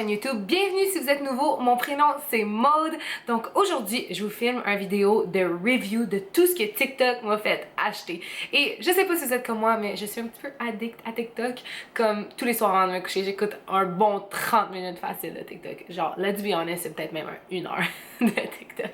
chaîne YouTube. Bienvenue si vous êtes nouveau, mon prénom c'est Maude. Donc aujourd'hui, je vous filme une vidéo de review de tout ce que TikTok m'a fait acheter. Et je sais pas si vous êtes comme moi, mais je suis un petit peu addict à TikTok. Comme tous les soirs avant de me coucher, j'écoute un bon 30 minutes facile de TikTok. Genre, let's be honest, c'est peut-être même une heure de TikTok.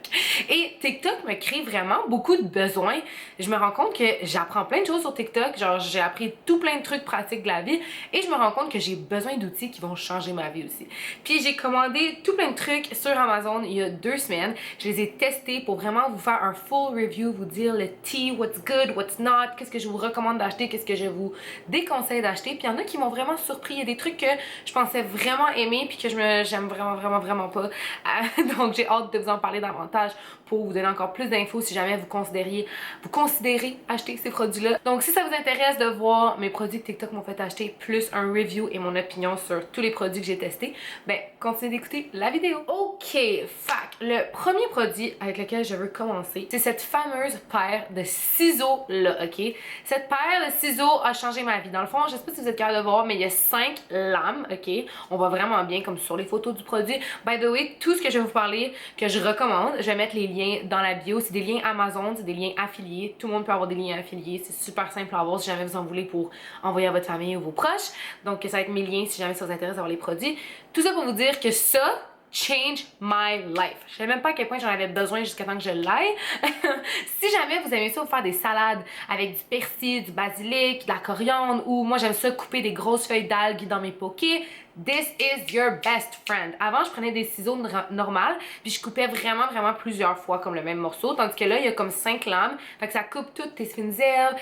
Et TikTok me crée vraiment beaucoup de besoins. Je me rends compte que j'apprends plein de choses sur TikTok. Genre, j'ai appris tout plein de trucs pratiques de la vie. Et je me rends compte que j'ai besoin d'outils qui vont changer ma vie aussi. Puis j'ai commandé tout plein de trucs sur Amazon il y a 2 semaines. Je les ai testés pour vraiment vous faire un full review, vous dire le tea, what's good, what's not, qu'est-ce que je vous recommande d'acheter, qu'est-ce que je vous déconseille d'acheter. Puis il y en a qui m'ont vraiment surpris. Il y a des trucs que je pensais vraiment aimer puis que j'aime vraiment pas. Donc j'ai hâte de vous en parler davantage pour vous donner encore plus d'infos si jamais vous considérez acheter ces produits-là. Donc si ça vous intéresse de voir mes produits que TikTok m'ont fait acheter, plus un review et mon opinion sur tous les produits que j'ai testés, ben continuez d'écouter la vidéo. Ok, fac, le premier produit avec lequel je veux commencer, c'est cette fameuse paire de ciseaux là, ok? Cette paire de ciseaux a changé ma vie. Dans le fond, je sais pas si vous êtes capable de voir, mais il y a 5 lames, ok? On voit vraiment bien comme sur les photos du produit. By the way, tout ce que je vais vous parler, que je recommande, je vais mettre les liens dans la bio. C'est des liens Amazon, c'est des liens affiliés. Tout le monde peut avoir des liens affiliés. C'est super simple à avoir si jamais vous en voulez pour envoyer à votre famille ou vos proches. Donc ça va être mes liens si jamais ça vous intéresse d'avoir les produits. Tout ça pour vous dire que ça change my life. Je savais même pas à quel point j'en avais besoin jusqu'à temps que je l'aille. Si jamais vous aimez ça vous faire des salades avec du persil, du basilic, de la coriandre, ou moi j'aime ça couper des grosses feuilles d'algues dans mes pokés, this is your best friend. Avant, je prenais des ciseaux normales, puis je coupais vraiment plusieurs fois comme le même morceau, tandis que là, il y a comme 5 lames, fait que ça coupe toutes tes fines herbes,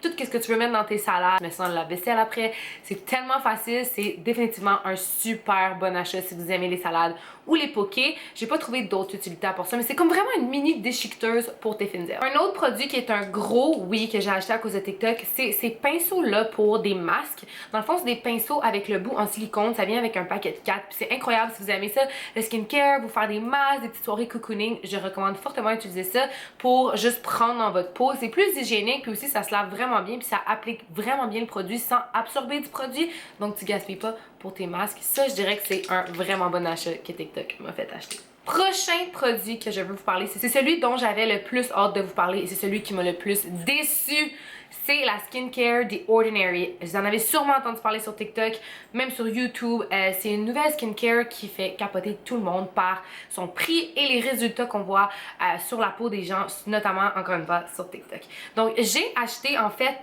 tout ce que tu veux mettre dans tes salades. Mais ça dans la vaisselle après, c'est tellement facile, c'est définitivement un super bon achat si vous aimez les salades ou les pokés. J'ai pas trouvé d'autres utilités pour ça, mais c'est comme vraiment une mini déchiqueteuse pour tes fines herbes. Un autre produit qui est un gros oui que j'ai acheté à cause de TikTok, c'est ces pinceaux-là pour des masques. Dans le fond, c'est des pinceaux avec le bout en silicone, ça vient avec un paquet de 4, puis c'est incroyable si vous aimez ça, le skincare, vous faire des masques, des petites soirées cocooning, je recommande fortement d'utiliser ça pour juste prendre dans votre peau. C'est plus hygiénique, puis aussi ça se lave vraiment bien, puis ça applique vraiment bien le produit sans absorber du produit, donc tu gaspilles pas pour tes masques. Ça, je dirais que c'est un vraiment bon achat que TikTok m'a fait acheter. Prochain produit que je veux vous parler, c'est celui dont j'avais le plus hâte de vous parler et c'est celui qui m'a le plus déçu. C'est la skincare The Ordinary. Vous en avez sûrement entendu parler sur TikTok, même sur YouTube. C'est une nouvelle skincare qui fait capoter tout le monde par son prix et les résultats qu'on voit sur la peau des gens, notamment encore une fois sur TikTok. Donc j'ai acheté en fait,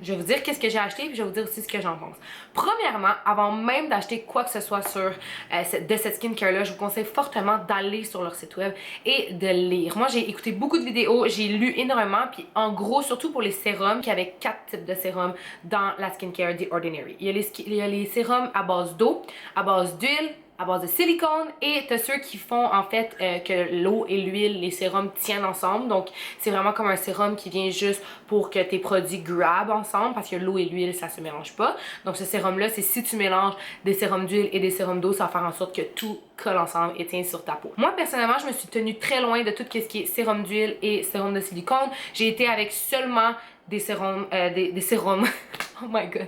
je vais vous dire qu'est-ce que j'ai acheté puis je vais vous dire aussi ce que j'en pense. Premièrement, avant même d'acheter quoi que ce soit sur de cette skincare là, je vous conseille fortement d'aller sur leur site web et de lire. Moi j'ai écouté beaucoup de vidéos, j'ai lu énormément, puis en gros surtout pour les sérums, qui avait 4 types de sérums dans la skincare The Ordinary. Il y a les sérums à base d'eau, à base d'huile, à base de silicone, et t'as ceux qui font en fait que l'eau et l'huile, les sérums tiennent ensemble. Donc c'est vraiment comme un sérum qui vient juste pour que tes produits grab ensemble, parce que l'eau et l'huile ça se mélange pas. Donc ce sérum là, c'est si tu mélanges des sérums d'huile et des sérums d'eau, ça va faire en sorte que tout colle ensemble et tient sur ta peau. Moi personnellement, je me suis tenue très loin de tout ce qui est sérum d'huile et sérum de silicone. J'ai été avec seulement des sérums, des sérums, oh my god,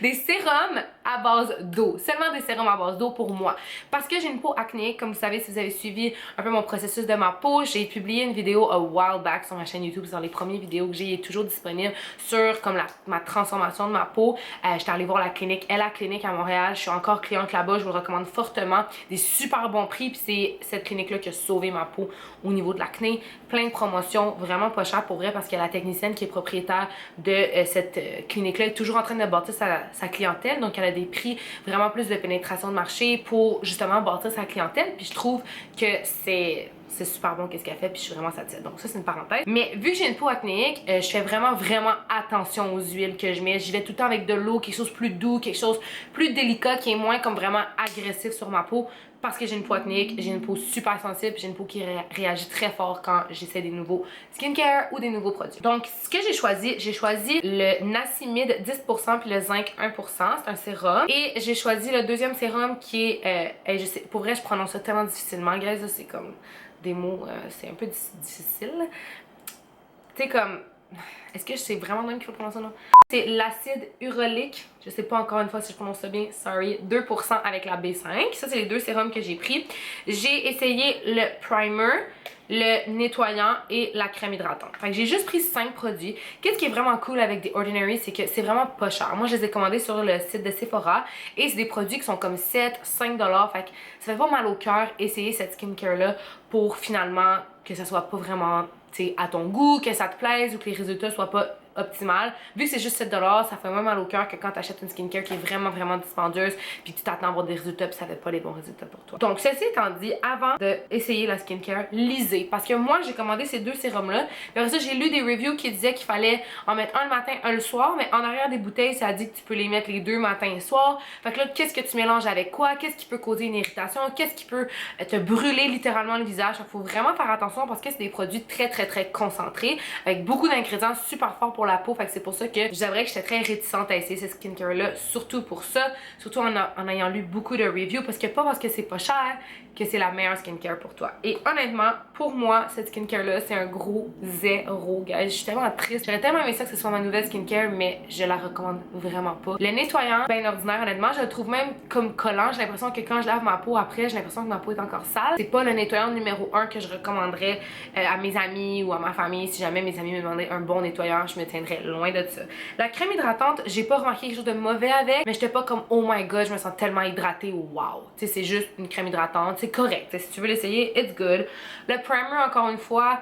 des sérums à base d'eau, seulement des sérums à base d'eau pour moi, parce que j'ai une peau acnéique. Comme vous savez, si vous avez suivi un peu mon processus de ma peau, j'ai publié une vidéo a while back sur ma chaîne YouTube, c'est dans les premières vidéos que j'ai, il est toujours disponible sur comme ma transformation de ma peau. J'étais allée voir la clinique Ella Clinique à Montréal, je suis encore cliente là-bas, je vous le recommande fortement, des super bons prix, puis c'est cette clinique-là qui a sauvé ma peau au niveau de l'acné, plein de promotions, vraiment pas cher pour vrai, parce que la technicienne qui est propriétaire de cette clinique-là est toujours en train de bâtir sa clientèle, donc elle a des prix vraiment plus de pénétration de marché pour justement bâtir sa clientèle, puis je trouve que c'est super bon qu'est-ce qu'elle fait, puis je suis vraiment satisfaite. Donc ça c'est une parenthèse. Mais vu que j'ai une peau acnéique, je fais vraiment attention aux huiles que je mets. J'y vais tout le temps avec de l'eau, quelque chose plus doux, quelque chose plus délicat, qui est moins comme vraiment agressif sur ma peau, parce que j'ai une peau acnéique, j'ai une peau super sensible, j'ai une peau qui réagit très fort quand j'essaie des nouveaux skincare ou des nouveaux produits. Donc ce que j'ai choisi le Niacinamide 10% puis le zinc 1%, c'est un sérum. Et j'ai choisi le deuxième sérum qui est, je sais, pour vrai je prononce ça tellement difficilement, guys, c'est comme des mots, c'est un peu difficile. Tu sais comme, est-ce que c'est vraiment le même qu'il faut prononcer ça, non? C'est l'acide urulique. Je sais pas encore une fois si je prononce ça bien, sorry. 2% avec la B5. Ça, c'est les deux sérums que j'ai pris. J'ai essayé le primer, le nettoyant et la crème hydratante. Fait que j'ai juste pris 5 produits. Qu'est-ce qui est vraiment cool avec The Ordinary, c'est que c'est vraiment pas cher. Moi, je les ai commandés sur le site de Sephora et c'est des produits qui sont comme 7, 5$. Fait que ça fait pas mal au cœur essayer cette skincare-là pour finalement que ça soit pas vraiment, tu sais, à ton goût, que ça te plaise ou que les résultats soient pas optimal. Vu que c'est juste 7$, ça fait moins mal au cœur que quand tu achètes une skincare qui est vraiment dispendieuse puis tu t'attends à avoir des résultats puis ça fait pas les bons résultats pour toi. Donc ceci étant dit, avant d'essayer la skincare, lisez. Parce que moi, j'ai commandé ces deux sérums-là. Puis après ça, j'ai lu des reviews qui disaient qu'il fallait en mettre un le matin, un le soir. Mais en arrière des bouteilles, ça dit que tu peux les mettre les deux matin et soir. Fait que là, qu'est-ce que tu mélanges avec quoi? Qu'est-ce qui peut causer une irritation? Qu'est-ce qui peut te brûler littéralement le visage? Il faut vraiment faire attention parce que c'est des produits très concentrés avec beaucoup d'ingrédients super forts pour la peau. Fait que c'est pour ça que j'avouerais que j'étais très réticente à essayer cette skincare là, surtout pour ça, surtout en ayant lu beaucoup de reviews, parce que pas parce que c'est pas cher que c'est la meilleure skincare pour toi. Et honnêtement, pour moi, cette skincare là, c'est un gros zéro, guys. Je suis tellement triste. J'aurais tellement aimé ça que ce soit ma nouvelle skincare, mais je la recommande vraiment pas. Le nettoyant, ben ordinaire, honnêtement, je le trouve même comme collant. J'ai l'impression que quand je lave ma peau après, j'ai l'impression que ma peau est encore sale. C'est pas le nettoyant numéro 1 que je recommanderais à mes amis ou à ma famille. Si jamais mes amis me demandaient un bon nettoyant, je me tiendrais loin de ça. La crème hydratante, j'ai pas remarqué quelque chose de mauvais avec, mais j'étais pas comme oh my god, je me sens tellement hydratée, wow. Tu sais, c'est juste une crème hydratante, c'est correct. T'sais, si tu veux l'essayer, it's good. Le primer, encore une fois,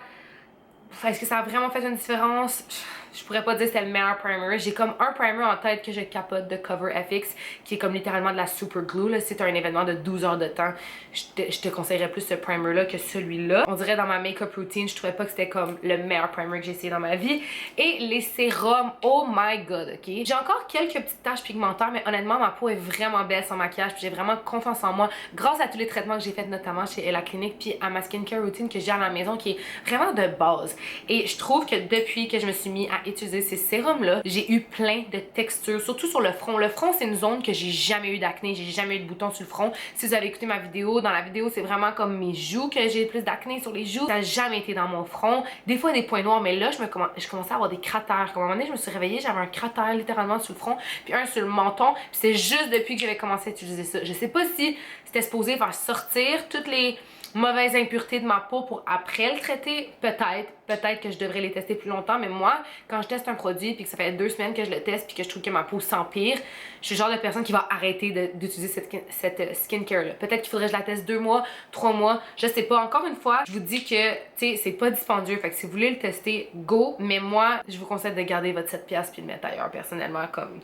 est-ce que ça a vraiment fait une différence? Je pourrais pas dire que c'était le meilleur primer. J'ai comme un primer en tête que je capote de Cover FX qui est comme littéralement de la super glue. Là. C'est un événement de 12 heures de temps. Je te conseillerais plus ce primer là que celui-là. On dirait dans ma make-up routine, je trouvais pas que c'était comme le meilleur primer que j'ai essayé dans ma vie. Et les sérums, oh my god, ok? J'ai encore quelques petites taches pigmentaires, mais honnêtement, ma peau est vraiment belle sans maquillage. J'ai vraiment confiance en moi grâce à tous les traitements que j'ai fait notamment chez La Clinique puis à ma skincare routine que j'ai à la maison qui est vraiment de base. Et je trouve que depuis que je me suis mis à utiliser ces sérums là, j'ai eu plein de textures, surtout sur le front. Le front, c'est une zone que j'ai jamais eu d'acné, j'ai jamais eu de boutons sur le front. Si vous avez écouté ma vidéo, dans la vidéo, c'est vraiment comme mes joues que j'ai plus d'acné sur les joues. Ça n'a jamais été dans mon front. Des fois des points noirs, mais là, je commençais à avoir des cratères. Comme à un moment donné, je me suis réveillée, j'avais un cratère littéralement sur le front, puis un sur le menton. Puis c'est juste depuis que j'avais commencé à utiliser ça. Je sais pas si c'était supposé faire sortir toutes les mauvaises impuretés de ma peau pour après le traiter, peut-être que je devrais les tester plus longtemps, mais moi, quand je teste un produit puis que ça fait 2 semaines que je le teste puis que je trouve que ma peau s'empire, je suis le genre de personne qui va arrêter d'utiliser cette skincare-là. Peut-être qu'il faudrait que je la teste 2 mois, 3 mois, je sais pas. Encore une fois, je vous dis que, tu sais, c'est pas dispendieux, fait que si vous voulez le tester, go, mais moi, je vous conseille de garder votre 7$ puis de le mettre ailleurs, personnellement, comme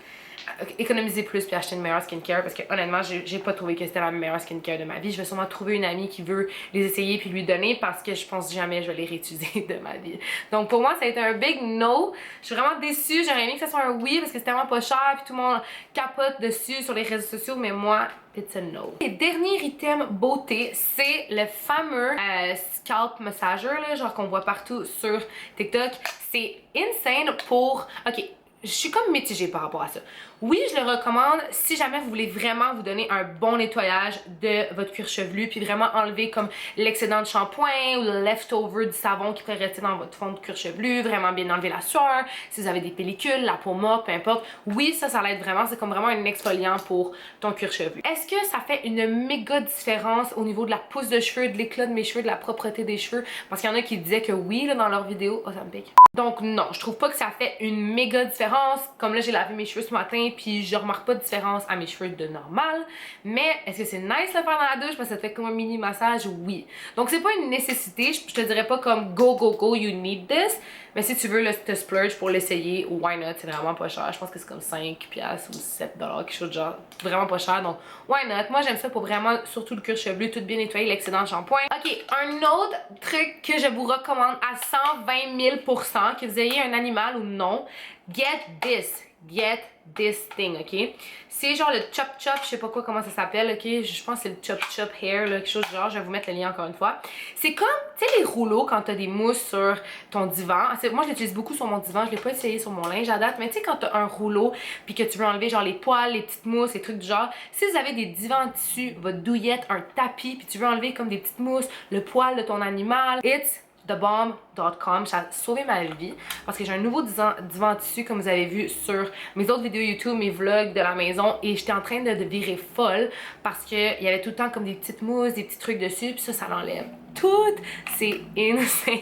économiser plus puis acheter une meilleure skincare parce que honnêtement j'ai pas trouvé que c'était la meilleure skincare de ma vie. Je vais sûrement trouver une amie qui veut les essayer puis lui donner parce que je pense jamais je vais les réutiliser de ma vie. Donc pour moi ça a été un big no. Je suis vraiment déçue, j'aurais aimé que ça soit un oui parce que c'est tellement pas cher puis tout le monde capote dessus sur les réseaux sociaux, mais moi it's a no. Et dernier item beauté, c'est le fameux scalp massager là, genre qu'on voit partout sur TikTok. C'est insane pour... Ok, je suis comme mitigée par rapport à ça. Oui, je le recommande si jamais vous voulez vraiment vous donner un bon nettoyage de votre cuir chevelu puis vraiment enlever comme l'excédent de shampoing ou le leftover du savon qui pourrait rester dans votre fond de cuir chevelu, vraiment bien enlever la sueur, si vous avez des pellicules, la peau morte, peu importe. Oui, ça l'aide vraiment, c'est comme vraiment un exfoliant pour ton cuir chevelu. Est-ce que ça fait une méga différence au niveau de la pousse de cheveux, de l'éclat de mes cheveux, de la propreté des cheveux? Parce qu'il y en a qui disaient que oui là, dans leurs vidéos. Oh, ça me pique. Donc non, je trouve pas que ça fait une méga différence. Comme là, j'ai lavé mes cheveux ce matin puis je remarque pas de différence à mes cheveux de normal. Mais est-ce que c'est nice de le faire dans la douche parce que ça fait comme un mini massage? Oui. Donc c'est pas une nécessité, je te dirais pas comme go, you need this. Mais si tu veux te splurge pour l'essayer, why not? C'est vraiment pas cher. Je pense que c'est comme 5$ ou 7$, quelque chose de genre vraiment pas cher. Donc why not? Moi j'aime ça pour vraiment, surtout le cuir chevelu, tout bien nettoyer, l'excédent de shampoing. Ok, un autre truc que je vous recommande à 120 000%, que vous ayez un animal ou non, get this thing, ok? C'est genre le chop chop, je sais pas quoi comment ça s'appelle, ok? Je pense que c'est le chop chop hair, là, quelque chose du genre, je vais vous mettre le lien encore une fois. C'est comme, tu sais les rouleaux quand t'as des mousses sur ton divan. Moi je l'utilise beaucoup sur mon divan, je l'ai pas essayé sur mon linge à date, mais tu sais quand t'as un rouleau puis que tu veux enlever genre les poils, les petites mousses, les trucs du genre, si vous avez des divans en tissu, votre douillette, un tapis, puis tu veux enlever comme des petites mousses, le poil de ton animal, it's TheBalm.com, ça a sauvé ma vie parce que j'ai un nouveau divan tissu comme vous avez vu sur mes autres vidéos YouTube, mes vlogs de la maison et j'étais en train de virer folle parce qu'il y avait tout le temps comme des petites mousses, des petits trucs dessus puis ça l'enlève tout, c'est insane.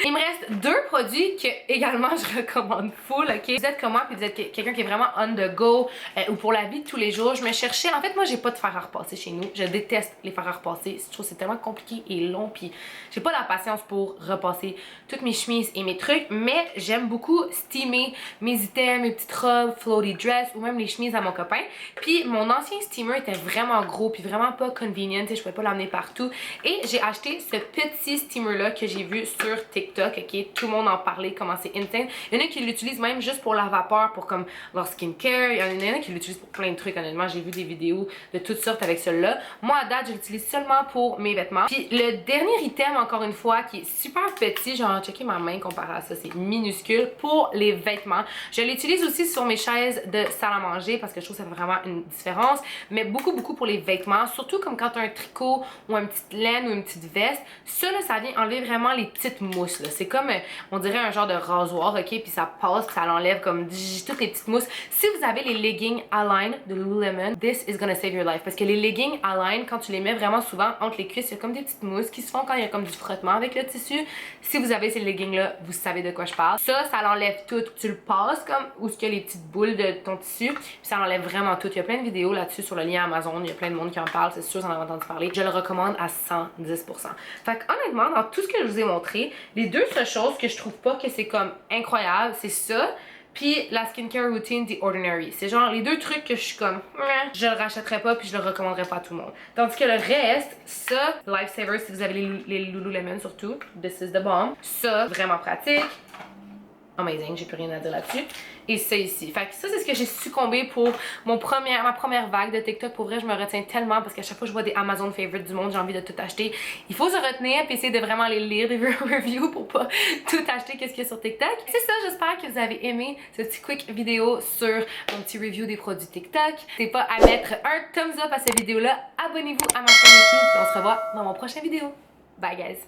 Il me reste 2 produits que également je recommande full, ok? Vous êtes comme moi puis vous êtes quelqu'un qui est vraiment on the go ou pour la vie de tous les jours, je me cherchais, en fait moi j'ai pas de fer à repasser chez nous, je déteste les fers à repasser, je trouve que c'est tellement compliqué et long puis j'ai pas la patience pour repasser toutes mes chemises et mes trucs, mais j'aime beaucoup steamer mes items, mes petites robes, floaty dress ou même les chemises à mon copain. Puis mon ancien steamer était vraiment gros puis vraiment pas convenient, je pouvais pas l'emmener partout et j'ai acheté ce petit steamer là que j'ai vu sur TikTok, ok, tout le monde en parlait, comment c'est insane. Il y en a qui l'utilisent même juste pour la vapeur, pour comme leur skincare, il y en a qui l'utilisent pour plein de trucs, honnêtement, j'ai vu des vidéos de toutes sortes avec celui-là. Moi à date je l'utilise seulement pour mes vêtements. Puis le dernier item encore une fois qui est super petit, genre checker ma main comparé à ça, c'est minuscule, pour les vêtements. Je l'utilise aussi sur mes chaises de salle à manger parce que je trouve que ça fait vraiment une différence, mais beaucoup pour les vêtements, surtout comme quand tu as un tricot ou une petite laine ou une petite veste. Ça là, ça vient enlever vraiment les petites mousses là. C'est comme on dirait un genre de rasoir, ok, puis ça passe puis ça l'enlève comme toutes les petites mousses. Si vous avez les leggings Align de Lululemon, this is gonna save your life parce que les leggings Align, quand tu les mets vraiment souvent entre les cuisses, il y a comme des petites mousses qui se font quand il y a comme du frottement avec le tissu. Si vous avez ces leggings là, vous savez de quoi je parle. Ça l'enlève tout. Tu le passes comme où il y a les petites boules de ton tissu, puis ça enlève vraiment tout. Il y a plein de vidéos là-dessus sur le lien Amazon, il y a plein de monde qui en parle, c'est sûr vous en avez entendu parler. Je le recommande à 110%. Fait que honnêtement, dans tout ce que je vous ai montré, les deux seules choses que je trouve pas que c'est comme incroyable, c'est ça, puis la skincare routine The Ordinary. C'est genre les deux trucs que je suis comme, je le rachèterais pas puis je le recommanderais pas à tout le monde. Tandis que le reste, ça, Lifesaver si vous avez les Lululemon surtout, This is the Balm. Ça, vraiment pratique. Amazing, j'ai plus rien à dire là-dessus. Et ça ici. Fait que ça, c'est ce que j'ai succombé pour ma première vague de TikTok. Pour vrai, je me retiens tellement parce qu'à chaque fois que je vois des Amazon favorites du monde, j'ai envie de tout acheter. Il faut se retenir et essayer de vraiment les lire, des reviews pour pas tout acheter qu'est-ce qu'il y a sur TikTok. C'est ça, j'espère que vous avez aimé ce petit quick vidéo sur mon petit review des produits TikTok. N'hésitez pas à mettre un thumbs up à cette vidéo-là. Abonnez-vous à ma chaîne YouTube et on se revoit dans mon prochain vidéo. Bye guys!